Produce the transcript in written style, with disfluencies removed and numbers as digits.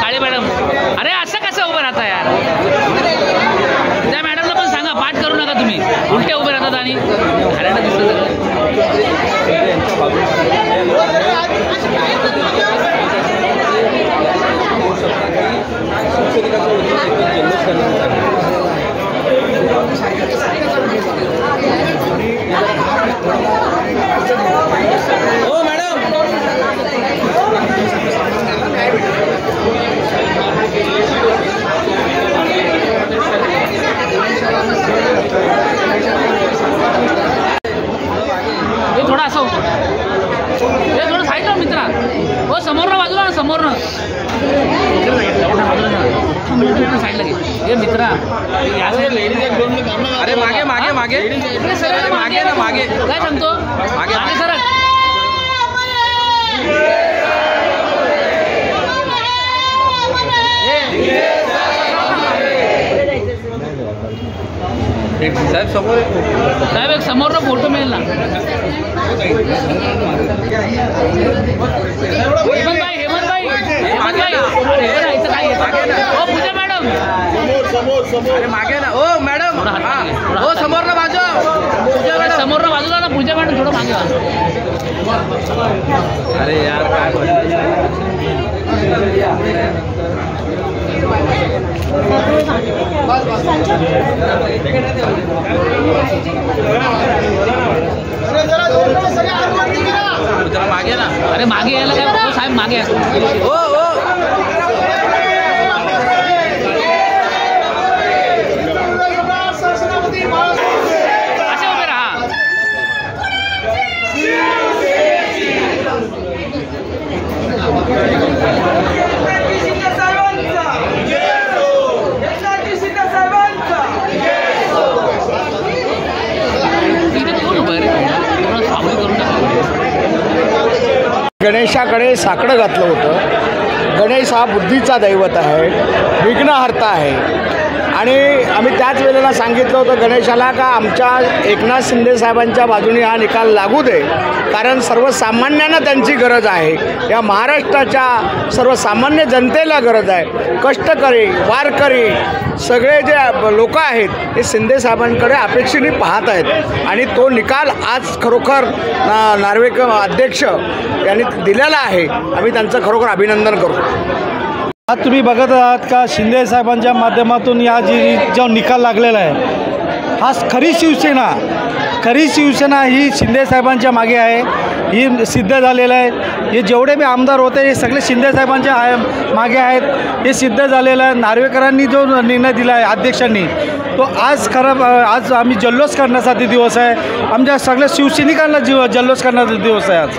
काळे madam, अरे असं कसं उभं राहता यार? त्या मॅडमला पण सांगा पाठ करू नका तुम्ही, उलटे उभे राहतात आणि घालायला दिसत. हो मॅडम, थोडा असं थोडं साईडला मित्रा. हो समोरनं बाजूला ना, समोरनं साईडला घे. हे मित्रा अरे मागे मागे मागे मागे ना मागे, काय सांगतो मागे सर. साहेब समोर, साहेब एक समोरनं फोटो मिळेल ना. हेमंत भाई हो पूजा मॅडम अरे मागे ना. हो मॅडम, हो समोर ना बाजू, पूजा मॅडम समोर ना बाजूला ना. पूजा मॅडम थोडं मागे. अरे यार काय मागे ना. अरे मागे यायला काय हो साहेब, मागे हो हो असे उभे राहा. गणेशाकडे साकडं घातलं होतं. गणेश हा बुद्धीचा दैवत आहे, विघ्नहर्ता आहे. आणि आम्ही त्याच वेळेला सांगितलं होतं गणेशाला का आमच्या एकनाथ शिंदे साहेबांच्या बाजूने हा निकाल लागू दे, कारण सर्वसामान्यांना त्यांची गरज आहे. या महाराष्ट्राच्या सर्वसामान्य जनतेला गरज आहे. कष्टकरी, वारकरी सगळे जे लोक आहेत हे शिंदे साहेबांकडे अपेक्षेने पाहत आहेत. आणि तो निकाल आज खरोखर नार्वेकर अध्यक्ष यांनी दिलेला आहे. आम्ही त्यांचं खरोखर अभिनंदन करतो. आज तुम्ही बघत आहात का शिंदे साहेबांच्या माध्यमातून या जो निकाल लागलेला आहे, हा खरी शिवसेना ही शिंदे साहेबांच्या मागे आहे. ही सिद्ध झालेलं आहे. हे जेवढे बी आमदार होते हे सगळे शिंदे साहेबांच्या मागे आहेत. हे सिद्ध झालेलं आहे. नार्वेकरांनी जो निर्णय दिला आहे अध्यक्षांनी, तो आज आज आम्ही जल्लोष करण्यासाठी दिवस आहे. आमच्या सगळ्या शिवसैनिकांना जल्लोष करण्याचा दिवस आहे आज.